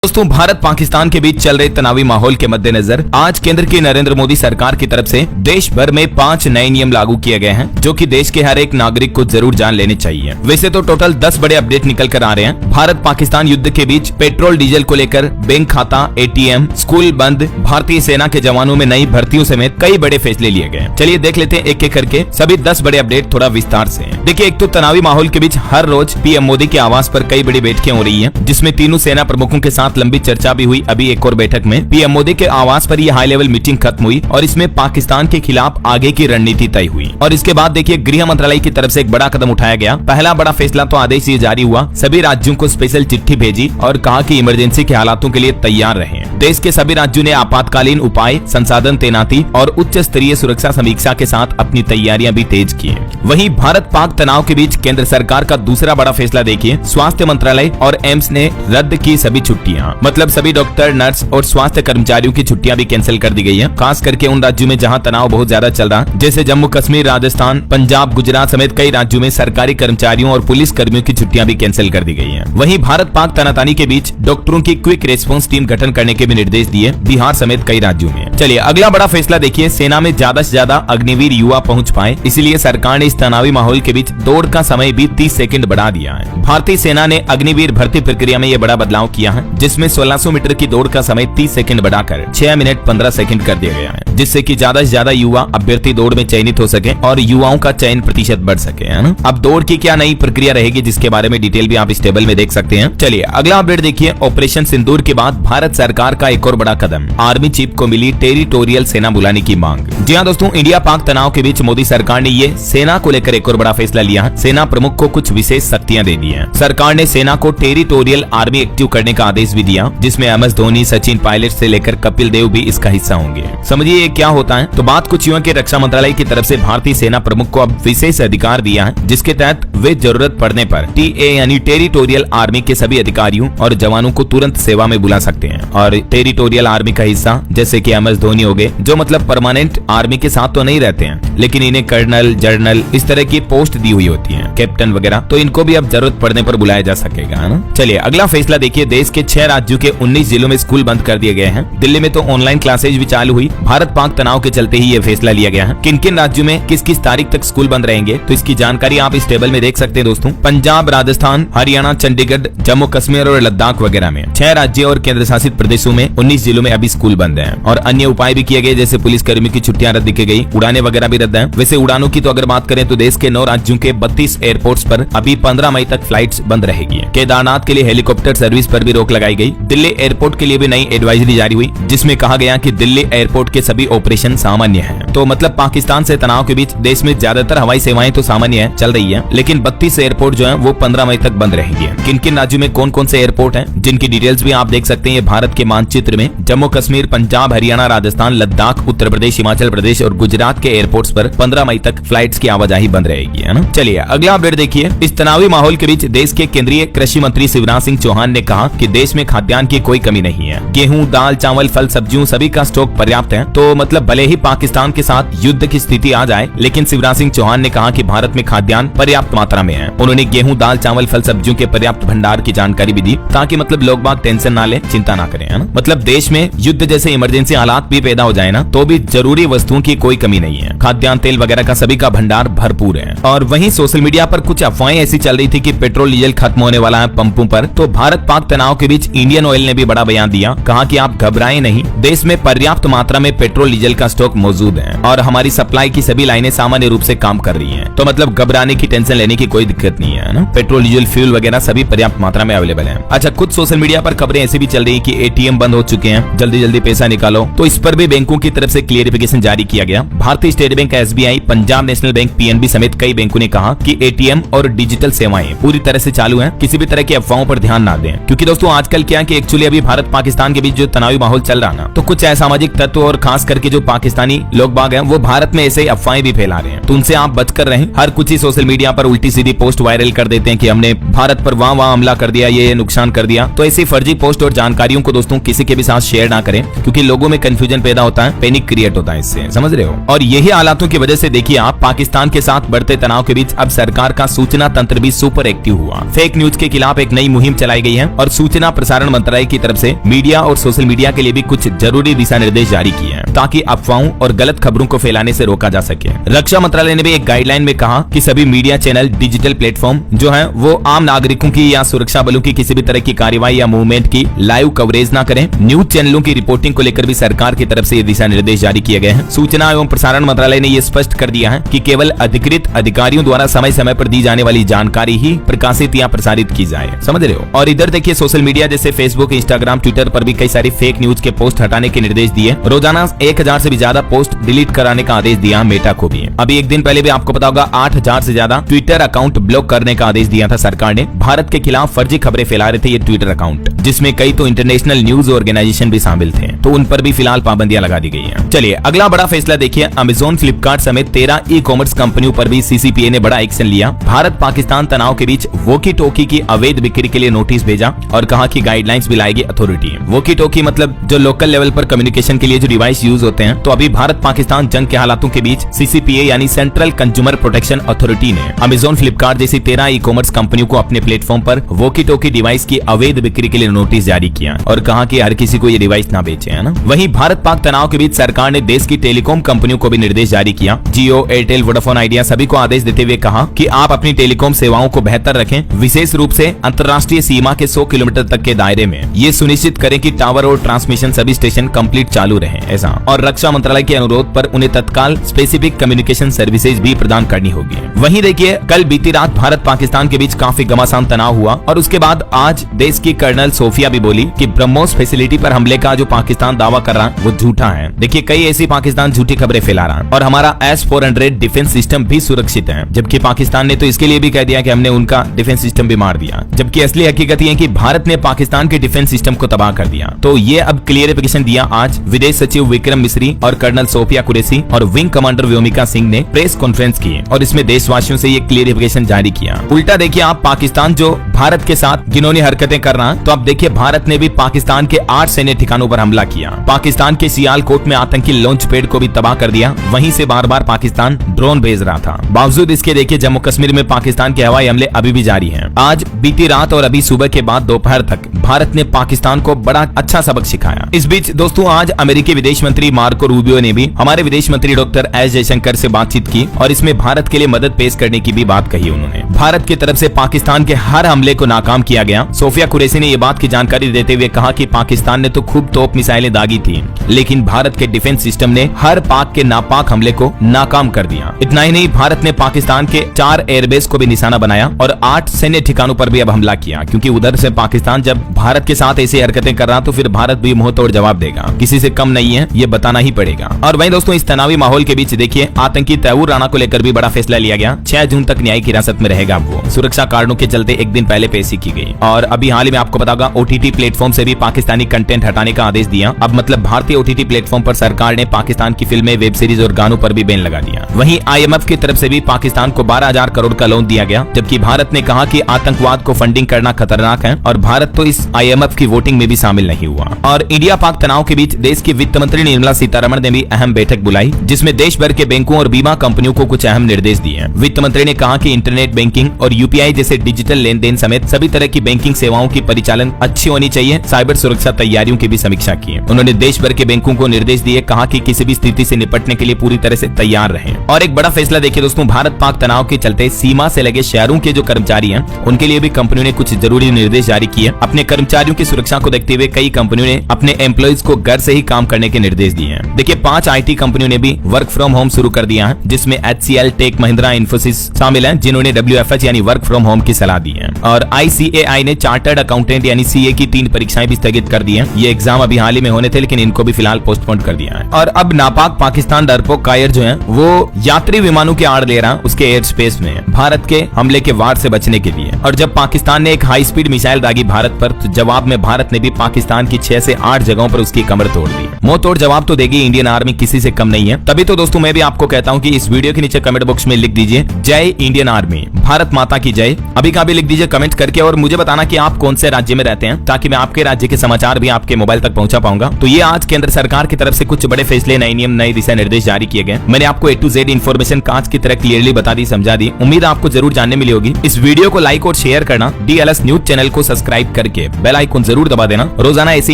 दोस्तों, भारत पाकिस्तान के बीच चल रहे तनावी माहौल के मद्देनजर आज केंद्र की नरेंद्र मोदी सरकार की तरफ से देश भर में 5 नए नियम लागू किए गए हैं, जो कि देश के हर एक नागरिक को जरूर जान लेनी चाहिए। वैसे तो टोटल 10 बड़े अपडेट निकल कर आ रहे हैं। भारत पाकिस्तान युद्ध के बीच पेट्रोल डीजल को लेकर बैंक खाता, ATM, स्कूल बंद, भारतीय सेना के जवानों में नई भर्तियों समेत कई बड़े फैसले लिए गए। चलिए देख लेते हैं एक एक करके सभी 10 बड़े अपडेट थोड़ा विस्तार से। देखिए, एक तो तनावी माहौल के बीच हर रोज PM मोदी के आवास पर कई बड़ी बैठकें हो रही है, जिसमें तीनों सेना प्रमुखों के साथ लंबी चर्चा भी हुई। अभी एक और बैठक में PM मोदी के आवास पर यह हाई लेवल मीटिंग खत्म हुई और इसमें पाकिस्तान के खिलाफ आगे की रणनीति तय हुई। और इसके बाद देखिए, गृह मंत्रालय की तरफ से एक बड़ा कदम उठाया गया। पहला बड़ा फैसला तो आदेश ये जारी हुआ, सभी राज्यों को स्पेशल चिट्ठी भेजी और कहा कि इमरजेंसी के हालातों के लिए तैयार रहें। देश के सभी राज्यों ने आपातकालीन उपाय, संसाधन तैनाती और उच्च स्तरीय सुरक्षा समीक्षा के साथ अपनी तैयारियां भी तेज की। वहीं भारत पाक तनाव के बीच केंद्र सरकार का दूसरा बड़ा फैसला देखिए, स्वास्थ्य मंत्रालय और एम्स ने रद्द की सभी छुट्टियां। मतलब सभी डॉक्टर, नर्स और स्वास्थ्य कर्मचारियों की छुट्टियां भी कैंसिल कर दी गई है। खास करके उन राज्यों में जहां तनाव बहुत ज्यादा चल रहा, जैसे जम्मू कश्मीर, राजस्थान, पंजाब, गुजरात समेत कई राज्यों में सरकारी कर्मचारियों और पुलिस कर्मियों की छुट्टियां भी कैंसिल कर दी गई है। वहीं भारत पाक तनातनी के बीच डॉक्टरों की क्विक रेस्पॉन्स टीम गठन करने के भी निर्देश दिए बिहार समेत कई राज्यों में। चलिए अगला बड़ा फैसला देखिए, सेना में ज्यादा से ज्यादा अग्निवीर युवा पहुंच पाए, इसलिए सरकार ने इस तनावी माहौल के बीच दौड़ का समय भी 30 सेकंड बढ़ा दिया है। भारतीय सेना ने अग्निवीर भर्ती प्रक्रिया में यह बड़ा बदलाव किया है, जिसमें 1600 मीटर की दौड़ का समय 30 सेकंड बढ़ाकर 6 मिनट 15 सेकंड कर दिया गया है, जिससे कि ज्यादा से ज्यादा युवा अभ्यर्थी दौड़ में चयनित हो सके और युवाओं का चयन प्रतिशत बढ़ सके, है ना। अब दौड़ की क्या नई प्रक्रिया रहेगी, जिसके बारे में डिटेल भी आप इस टेबल में देख सकते हैं। चलिए अगला अपडेट देखिए, ऑपरेशन सिंदूर के बाद भारत सरकार का एक और बड़ा कदम, आर्मी चीफ को मिली टेरिटोरियल सेना बुलाने की मांग। जी हाँ दोस्तों, इंडिया पाक तनाव के बीच मोदी सरकार ने ये सेना को लेकर एक और बड़ा फैसला लिया है। सेना प्रमुख को कुछ विशेष शक्तियां दे दी है। सरकार ने सेना को टेरिटोरियल आर्मी एक्टिव करने का आदेश भी दिया, जिसमें MS धोनी, सचिन पायलट से लेकर कपिल देव भी इसका हिस्सा होंगे। समझिए ये क्या होता है। तो बात कुछ यूं है कि रक्षा मंत्रालय की तरफ से भारतीय सेना प्रमुख को अब विशेष अधिकार दिया है, जिसके तहत वे जरूरत पड़ने पर TA यानी टेरिटोरियल आर्मी के सभी अधिकारियों और जवानों को तुरंत सेवा में बुला सकते हैं। और टेरिटोरियल आर्मी का हिस्सा जैसे कि MS धोनी हो गए, जो मतलब परमानेंट आर्मी के साथ तो नहीं रहते हैं, लेकिन इन्हें कर्नल, जनरल इस तरह की पोस्ट दी हुई होती है, कैप्टन वगैरह, तो इनको भी अब जरूरत पड़ने पर बुलाया जा सकेगा, है ना। चलिए अगला फैसला देखिए, देश के 6 राज्यों के 19 जिलों में स्कूल बंद कर दिए गए हैं। दिल्ली में तो ऑनलाइन क्लासेज भी चालू हुई। भारत पाक तनाव के चलते ही ये फैसला लिया गया है। किन किन राज्यों में किस किस तारीख तक स्कूल बंद रहेंगे, तो इसकी जानकारी आप इस टेबल में देख सकते हैं दोस्तों। पंजाब, राजस्थान, हरियाणा, चंडीगढ़, जम्मू कश्मीर और लद्दाख वगैरह में 6 राज्यों और केंद्र शासित प्रदेशों में 19 जिलों में अभी स्कूल बंद है। और अन्य उपाय भी किए गए, जैसे पुलिस कर्मियों की छुट्टियां रद्द की गई, उड़ाने वगैरह भी रद्द है। वैसे उड़ानों की तो अगर बात करें तो देश के 9 राज्यों के 32 एयरपोर्ट्स पर अभी 15 मई तक फ्लाइट्स बंद रहेगी। केदारनाथ के लिए हेलीकॉप्टर सर्विस पर भी रोक लगाई गई। दिल्ली एयरपोर्ट के लिए भी नई एडवाइजरी जारी हुई, जिसमें कहा गया कि दिल्ली एयरपोर्ट के सभी ऑपरेशन सामान्य हैं। तो मतलब पाकिस्तान से तनाव के बीच देश में ज्यादातर हवाई सेवाएं तो सामान्य है, चल रही है, लेकिन 32 एयरपोर्ट जो है वो 15 मई तक बंद रहेंगे। किन किन राज्यों में कौन कौन से एयरपोर्ट हैं, जिनकी डिटेल्स भी आप देख सकते हैं भारत के मानचित्र में। जम्मू कश्मीर, पंजाब, हरियाणा, राजस्थान, लद्दाख, उत्तर प्रदेश, हिमाचल प्रदेश और गुजरात के एयरपोर्ट्स पर 15 मई तक फ्लाइट्स की आवाजाही बंद रहेगी, है ना। चलिए अगला अपडेट देखिए, इस तनावी माहौल के बीच देश के केंद्रीय कृषि मंत्री शिवराज सिंह चौहान ने कहा कि देश में खाद्यान्न की कोई कमी नहीं है। गेहूं, दाल, चावल, फल, सब्जियों सभी का स्टॉक पर्याप्त है। तो मतलब भले ही पाकिस्तान के साथ युद्ध की स्थिति आ जाए, लेकिन शिवराज सिंह चौहान ने कहा कि भारत में खाद्यान्न पर्याप्त मात्रा में है। उन्होंने गेहूं, दाल, चावल, फल, सब्जियों के पर्याप्त भंडार की जानकारी भी दी, ताकि मतलब लोग बाग टेंशन ना ले, चिंता ना करें, है ना। मतलब देश में युद्ध जैसे इमरजेंसी हालात भी पैदा हो जाए ना, तो भी जरूरी वस्तुओं की कोई कमी नहीं है। खाद्यान्न, तेल वगैरह का सभी का भंडार भरपूर है। और वहीं सोशल मीडिया पर कुछ अफवाहें ऐसी चल रही थी कि पेट्रोल डीजल खत्म होने वाला है पंपों पर। तो भारत पाक तनाव के बीच इंडियन ऑयल ने भी बड़ा बयान दिया, कहा कि आप घबराएं नहीं, देश में पर्याप्त मात्रा में पेट्रोल डीजल का स्टॉक मौजूद है और हमारी सप्लाई की सभी लाइनें सामान्य रूप से काम कर रही हैं। तो मतलब घबराने की, टेंशन लेने की कोई दिक्कत नहीं है ना। पेट्रोल, डीजल, फ्यूल वगैरह सभी पर्याप्त मात्रा में अवेलेबल है। अच्छा, कुछ सोशल मीडिया पर खबरें ऐसी भी चल रही है कि ATM बंद हो चुके हैं, जल्दी जल्दी पैसा निकालो। तो इस पर भी बैंकों की तरफ से क्लियरिफिकेशन जारी किया गया। भारतीय state bank, SBI, Punjab national bank, PNB समेत कई बैंकों ने कहा कि ATM और डिजिटल सेवाएं पूरी तरह से चालू हैं, किसी भी तरह की अफवाहों पर ध्यान ना दें। क्योंकि दोस्तों आजकल क्या है कि एक्चुअली अभी भारत पाकिस्तान के बीच जो तनावी माहौल चल रहा ना, तो कुछ असामाजिक तत्व और खास करके जो पाकिस्तानी लोग बाग हैं, वो भारत में ऐसे अफवाहें भी फैला रहे हैं। तो उनसे आप बचकर रहें। हर कुछ ही सोशल मीडिया पर उल्टी सीधी पोस्ट वायरल कर देते हैं कि हमने भारत पर वहां हमला कर दिया, ये नुकसान कर दिया। तो ऐसी फर्जी पोस्ट और जानकारियों को दोस्तों किसी के भी साथ शेयर ना करें, क्योंकि लोगों में कंफ्यूजन पैदा होता है, पैनिक क्रिएट होता है इससे, समझ रहे हो। और यही हालातों की वजह से देखिए आप, पाकिस्तान के साथ बढ़ते तनाव के बीच अब सरकार का सूचना तंत्र भी सुपर एक्टिव हुआ। फेक न्यूज के खिलाफ एक नई मुहिम चलाई गई है और सूचना प्रसार प्रसारण मंत्रालय की तरफ से मीडिया और सोशल मीडिया के लिए भी कुछ जरूरी दिशा निर्देश जारी किए हैं ताकि अफवाहों और गलत खबरों को फैलाने से रोका जा सके। रक्षा मंत्रालय ने भी एक गाइडलाइन में कहा कि सभी मीडिया चैनल, डिजिटल प्लेटफॉर्म जो है वो आम नागरिकों की या सुरक्षा बलों की किसी भी तरह की कार्रवाई या मूवमेंट की लाइव कवरेज न करें। न्यूज चैनलों की रिपोर्टिंग को लेकर भी सरकार की तरफ से ये दिशा निर्देश जारी किए गए हैं। सूचना एवं प्रसारण मंत्रालय ने ये स्पष्ट कर दिया है कि केवल अधिकृत अधिकारियों द्वारा समय समय पर दी जाने वाली जानकारी ही प्रकाशित या प्रसारित की जाए। समझ रहे हो। और इधर देखिए सोशल मीडिया जैसे फेसबुक, इंस्टाग्राम, ट्विटर पर भी कई सारी फेक न्यूज के पोस्ट हटाने के निर्देश दिए। रोजाना 1000 से भी ज्यादा पोस्ट डिलीट कराने का आदेश दिया मेटा को भी। अभी एक दिन पहले भी आपको पता होगा 8000 से ज्यादा ट्विटर अकाउंट ब्लॉक करने का आदेश दिया था सरकार ने। भारत के खिलाफ फर्जी खबरें फैला रहे थे ये ट्विटर अकाउंट, जिसमें कई तो इंटरनेशनल न्यूज ऑर्गेनाइजेशन भी शामिल थे, तो उन पर भी फिलहाल पाबंदियां लगा दी गई हैं। चलिए अगला बड़ा फैसला देखिए। अमेजोन, फ्लिपकार्ट समेत 13 ई कॉमर्स कंपनियों पर भी सीसीपीए ने बड़ा एक्शन लिया। भारत पाकिस्तान तनाव के बीच वॉकी टॉकी की अवैध बिक्री के लिए नोटिस भेजा और कहा कि गाइडलाइंस भी लाएगी अथॉरिटी। वॉकी टॉकी मतलब जो लोकल लेवल पर कम्युनिकेशन के लिए जो डिवाइस यूज होते हैं। तो अभी भारत पाकिस्तान जंग के हालातों के बीच सीसीपीए यानी सेंट्रल कंज्यूमर प्रोटेक्शन अथॉरिटी ने अमेजोन, फ्लिपकार्ट जैसी 13 ई कॉमर्स कंपनियों को अपने प्लेटफॉर्म पर वॉकी टॉकी डिवाइस की अवैध बिक्री के लिए नोटिस जारी किया और कहा कि हर किसी को ये डिवाइस ना बेचे, है ना। वहीं भारत पाक तनाव के बीच सरकार ने देश की टेलीकॉम कंपनियों को भी निर्देश जारी किया। जियो, एयरटेल, वोडाफोन आइडिया सभी को आदेश देते हुए कहा कि आप अपनी टेलीकॉम सेवाओं को बेहतर रखें, विशेष रूप से अंतर्राष्ट्रीय सीमा के 100 किलोमीटर तक के दायरे में। ये सुनिश्चित करें कि टावर और ट्रांसमिशन सभी स्टेशन कंप्लीट चालू रहे, ऐसा। और रक्षा मंत्रालय के अनुरोध पर उन्हें तत्काल स्पेसिफिक कम्युनिकेशन सर्विसेज भी प्रदान करनी होगी। वहीं देखिए कल बीती रात भारत पाकिस्तान के बीच काफी घमासान तनाव हुआ और उसके बाद आज देश की कर्नल सोफिया भी बोली कि ब्रह्मोस फैसिलिटी पर हमले का जो पाकिस्तान दावा कर रहा है वो झूठा है। देखिए कई ऐसी पाकिस्तान झूठी खबरें फैला रहा है और हमारा S-400 डिफेंस सिस्टम भी सुरक्षित है, जबकि पाकिस्तान ने तो इसके लिए भी कह दिया कि हमने उनका डिफेंस सिस्टम भी मार दिया, जबकि असली हकीकत ये है कि भारत ने पाकिस्तान के डिफेंस सिस्टम को तबाह कर दिया। तो ये अब क्लियरिफिकेशन दिया आज विदेश सचिव विक्रम मिस्री और कर्नल सोफिया कुरैशी और विंग कमांडर व्योमिका सिंह ने प्रेस कॉन्फ्रेंस की और इसमें देशवासियों से ये क्लियरिफिकेशन जारी किया। उल्टा देखिए आप पाकिस्तान जो भारत के साथ जिन्होंने हरकतें कर रहा है, तो अब देखिए भारत ने भी पाकिस्तान के 8 सैन्य ठिकानों पर हमला किया। पाकिस्तान के सियालकोट में आतंकी लॉन्च पैड को भी तबाह कर दिया। वहीं से बार बार पाकिस्तान ड्रोन भेज रहा था। बावजूद इसके देखिए जम्मू कश्मीर में पाकिस्तान के हवाई हमले अभी भी जारी हैं। आज बीती रात और अभी सुबह के बाद दोपहर तक भारत ने पाकिस्तान को बड़ा अच्छा सबक सिखाया। इस बीच दोस्तों आज अमेरिकी विदेश मंत्री मार्को रूबियो ने भी हमारे विदेश मंत्री डॉक्टर एस जयशंकर से बातचीत की और इसमें भारत के लिए मदद पेश करने की भी बात कही उन्होंने। भारत की तरफ से पाकिस्तान के हर हमले को नाकाम किया गया। सोफिया कुरैशी ने ये बात की जानकारी देते हुए कहा कि पाकिस्तान ने तो खूब तोप मिसाइलें दागी थी, लेकिन भारत के डिफेंस सिस्टम ने हर पाक के नापाक हमले को नाकाम कर दिया। इतना ही नहीं, भारत ने पाकिस्तान के 4 एयरबेस को भी निशाना बनाया और 8 सैन्य ठिकानों पर भी अब हमला किया, क्योंकि उधर से पाकिस्तान जब भारत के साथ ऐसी हरकतें कर रहा तो फिर भारत भी मुंह तोड़ जवाब देगा। किसी से कम नहीं है, ये बताना ही पड़ेगा। और वहीं दोस्तों इस तनावी माहौल के बीच देखिए आतंकी तैमूर राणा को लेकर भी बड़ा फैसला लिया गया। 6 जून तक न्यायिक हिरासत में रहेगा वो। सुरक्षा कारणों के चलते एक दिन पहले पेशी की गई। और अभी हाल ही में आपको पता होगा OTT प्लेटफॉर्म से भी पाकिस्तानी कंटेंट हटाने का आदेश दिया। अब मतलब भारतीय OTT प्लेटफॉर्म पर सरकार ने पाकिस्तान की फिल्में, वेब सीरीज और गानों पर भी बैन लगा दिया। वहीं IMF की तरफ से भी पाकिस्तान को 12,000 करोड़ का लोन दिया गया, जबकि भारत ने कहा कि आतंकवाद को फंडिंग करना खतरनाक है और भारत तो इस IMF की वोटिंग में भी शामिल नहीं हुआ। और इंडिया पाक तनाव के बीच देश की वित्त मंत्री निर्मला सीतारमण ने भी अहम बैठक बुलाई, जिसमें देश भर के बैंकों और बीमा कंपनियों को कुछ अहम निर्देश दिए। वित्त मंत्री ने कहा कि इंटरनेट बैंकिंग और UPI जैसे डिजिटल लेन देन समेत सभी तरह की बैंकिंग सेवाओं की परिचालन अच्छी होनी चाहिए। साइबर सुरक्षा तैयारियों की भी समीक्षा की। उन्होंने देश भर के बैंकों को निर्देश दिए, कहा कि किसी भी स्थिति से निपटने के लिए पूरी तरह से तैयार रहें। और एक बड़ा फैसला देखिए दोस्तों, भारत पाक तनाव के चलते सीमा से लगे शहरों के जो कर्मचारी हैं उनके लिए भी कंपनियों ने कुछ जरूरी निर्देश जारी किए। अपने कर्मचारियों की सुरक्षा को देखते हुए कई कंपनियों ने अपने एम्प्लॉइज को घर से ही काम करने के निर्देश दिए हैं। देखिए 5 IT कंपनियों ने भी वर्क फ्रॉम होम शुरू कर दिया है, जिसमें HCL, टेक महिंद्रा, इन्फोसिस शामिल हैं, जिन्होंने WFH यानी वर्क फ्रॉम होम की सलाह दी है। और ICAI ने चार्टर्ड अकाउंटेंट यानी CA की 3 परीक्षाएं भी स्थगित कर दी हैं। ये एग्जाम अभी हाल ही में होने थे, लेकिन इनको भी फिलहाल पोस्टपोन कर दिया है। और अब नापाक पाकिस्तान डरपोक कायर जो है वो यात्री विमानों के आड़ ले रहा उसके एयर स्पेस में भारत के हमले के वार से बचने के लिए। और जब पाकिस्तान ने एक हाई स्पीड मिसाइल दागी भारत पर, तो जवाब में भारत ने भी पाकिस्तान की 6 से 8 जगहों पर उसकी कमर तोड़ दी। मुंह तोड़ जवाब तो देगी इंडियन आर्मी, किसी से कम नहीं है। तभी तो दोस्तों मैं भी आपको कहता हूँ कि इस वीडियो के नीचे कमेंट बॉक्स में लिख दीजिए जय इंडियन आर्मी, भारत माता की जय। अभी का भी लिख दीजिए कमेंट करके और मुझे बताना कि आप कौन से राज्य में रहते हैं, ताकि मैं आपके राज्य के समाचार भी आपके मोबाइल तक पहुंचा पाऊंगा। तो ये आज केंद्र सरकार की तरफ से कुछ बड़े फैसले, नए नियम, नए दिशा निर्देश जारी किए गए। मैंने आपको A to Z इन्फॉर्मेशन कांच की तरह क्लियरली बता दी, समझा दी। उम्मीद आपको जरूर जानने मिली होगी। इस वीडियो को लाइक और शेयर करना, DLS न्यूज चैनल को सब्सक्राइब करके करके बेल आइकन जरूर दबा देना रोजाना ऐसी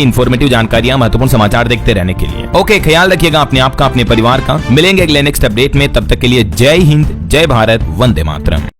इन्फॉर्मेटिव जानकारियां, महत्वपूर्ण समाचार देखते रहने के लिए। ओके, ख्याल रखिएगा अपने आप का, अपने परिवार का। मिलेंगे अगले नेक्स्ट अपडेट में, तब तक के लिए जय हिंद, जय भारत, वंदे मातरम।